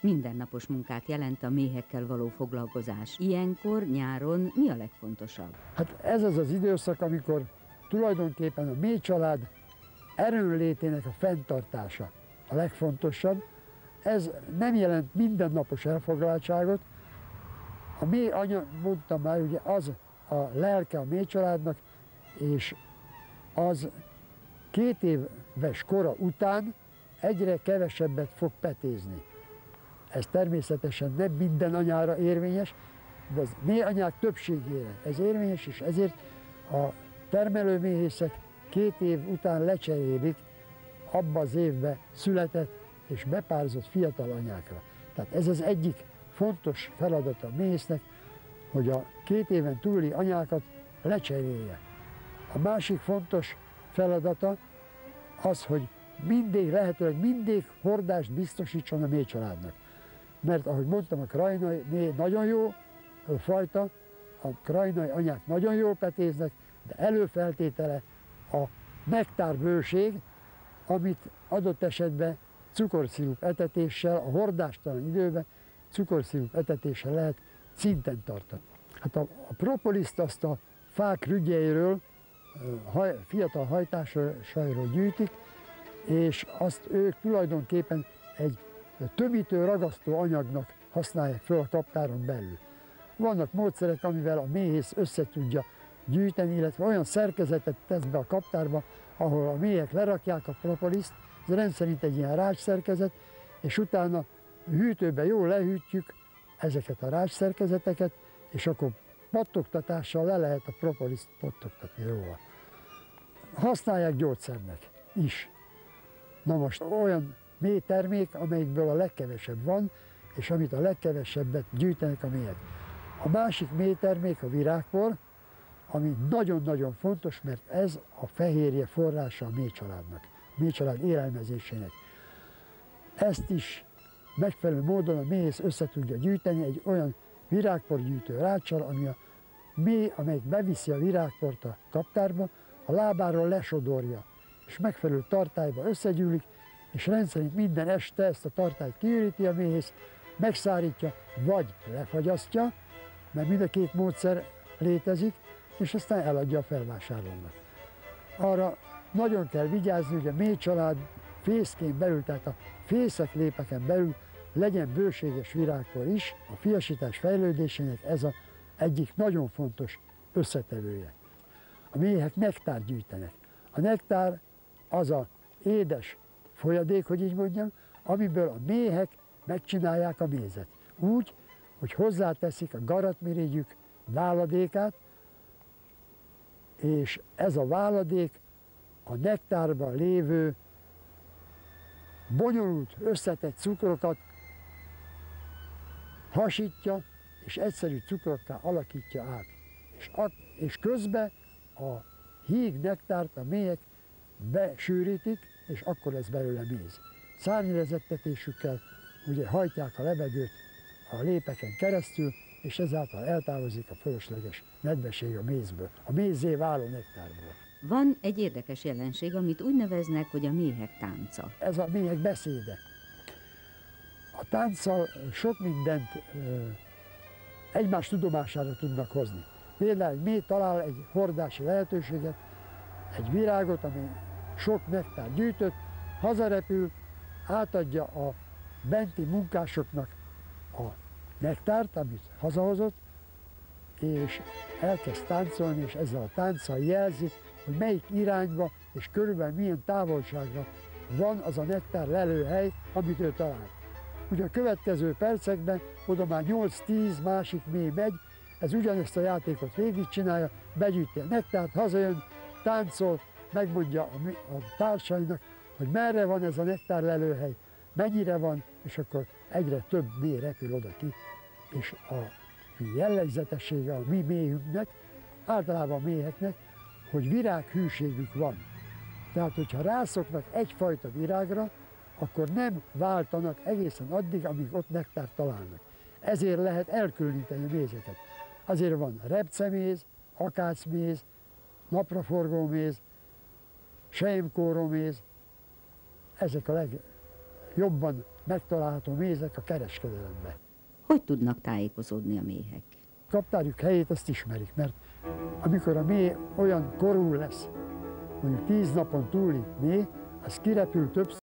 Mindennapos munkát jelent a méhekkel való foglalkozás. Ilyenkor nyáron mi a legfontosabb? Hát ez az időszak, amikor tulajdonképpen a méhcsalád erőnlétének a fenntartása a legfontosabb. Ez nem jelent mindennapos elfoglaltságot. A méh anya, mondtam már, ugye az a lelke a méhcsaládnak, és az 2 éves kora után egyre kevesebbet fog petézni. Ez természetesen nem minden anyára érvényes, de az méhanyák többségére ez érvényes, és ezért a termelőméhészek 2 év után lecserélik abba az évben született és bepározott fiatal anyákra. Tehát ez az egyik fontos feladata a méhésznek, hogy a 2 éven túli anyákat lecserélje. A másik fontos feladata az, hogy lehetőleg mindig hordást biztosítson a méhcsaládnak. Mert ahogy mondtam, a krajnai méh nagyon jó fajta, a krajnai anyák nagyon jól petéznek, de előfeltétele a nektárbőség, amit adott esetben cukorszirup etetéssel, a hordástalan időben cukorszirup etetéssel lehet szinten tartani. Hát a propoliszt azt a fák rügyeiről, fiatal hajtásairól gyűjtik, és azt ők tulajdonképpen egy tömítő, ragasztó anyagnak használják fel a kaptáron belül. Vannak módszerek, amivel a méhész össze tudja gyűjteni, illetve olyan szerkezetet tesz be a kaptárba, ahol a méhek lerakják a propoliszt, ez rendszerint egy ilyen rácsszerkezet, és utána hűtőbe jól lehűtjük ezeket a rácsszerkezeteket, és akkor pattogtatással le lehet a propoliszt pattogtatni róla. Használják gyógyszernek is. Na most olyan méhtermék, amelyikből a legkevesebb van, és amit a legkevesebbet gyűjtenek a méhek. A másik méhtermék a virágpor, ami nagyon-nagyon fontos, mert ez a fehérje forrása a méhcsaládnak, a méhcsalád élelmezésének. Ezt is megfelelő módon a méhész össze tudja gyűjteni egy olyan virágporgyűjtő ráccsal, ami a méh, amelyik beviszi a virágport a kaptárba, a lábáról lesodorja, és megfelelő tartályba összegyűlik, és rendszerint minden este ezt a tartályt kiüríti a méhész, megszárítja, vagy lefagyasztja, mert mind a 2 módszer létezik, és aztán eladja a felvásárlónak. Arra nagyon kell vigyázni, hogy a méhcsalád fészkén belül, tehát a fészeklépeken belül legyen bőséges virágpor is. A fiasítás fejlődésének ez az egyik nagyon fontos összetevője. A méhek nektárt gyűjtenek. A nektár az a édes folyadék, hogy így mondjam, amiből a méhek megcsinálják a mézet. Úgy, hogy hozzáteszik a garatmirigyük váladékát, és ez a váladék a nektárban lévő bonyolult, összetett cukrokat hasítja, és egyszerű cukrokká alakítja át. És közben a híg nektárt a méhek besűrítik, és akkor lesz belőle méz. Szárnyrezettetésükkel ugye hajtják a levegőt a lépeken keresztül, és ezáltal eltávozik a fölösleges nedvesség a mézből, a mézzé váló nektárból. Van egy érdekes jelenség, amit úgy neveznek, hogy a méhek tánca. Ez a méhek beszéde. A tánccal sok mindent egymás tudomására tudnak hozni. Például egy méh talál egy hordási lehetőséget, egy virágot, ami sok nektár gyűjtött, hazarepül, átadja a benti munkásoknak a nektárt, amit hazahozott, és elkezd táncolni, és ezzel a tánccal jelzi, hogy melyik irányba és körülbelül milyen távolságra van az a nektár lelőhely, amit ő talált. Ugye a következő percekben oda már 8-10 másik méh megy, ez ugyanezt a játékot végigcsinálja, begyűjti a nektárt, hazajön, táncol, megmondja a társainak, hogy merre van ez a nektár lelőhely, mennyire van, és akkor egyre több méh repül oda ki, és a jellegzetessége a mi méhünknek, általában a méheknek, hogy virághűségük van. Tehát, hogyha rászoknak egyfajta virágra, akkor nem váltanak egészen addig, amíg ott nektárt találnak. Ezért lehet elkülöníteni a mézeket. Azért van repceméz, akácméz, napraforgóméz, selyemkóroméz, ezek a jobban megtalálható mézek a kereskedelemben. Hogy tudnak tájékozódni a méhek? Kaptárjuk helyét azt ismerik, mert amikor a méh olyan korú lesz, mondjuk 10 napon túli méh, az kirepül többször,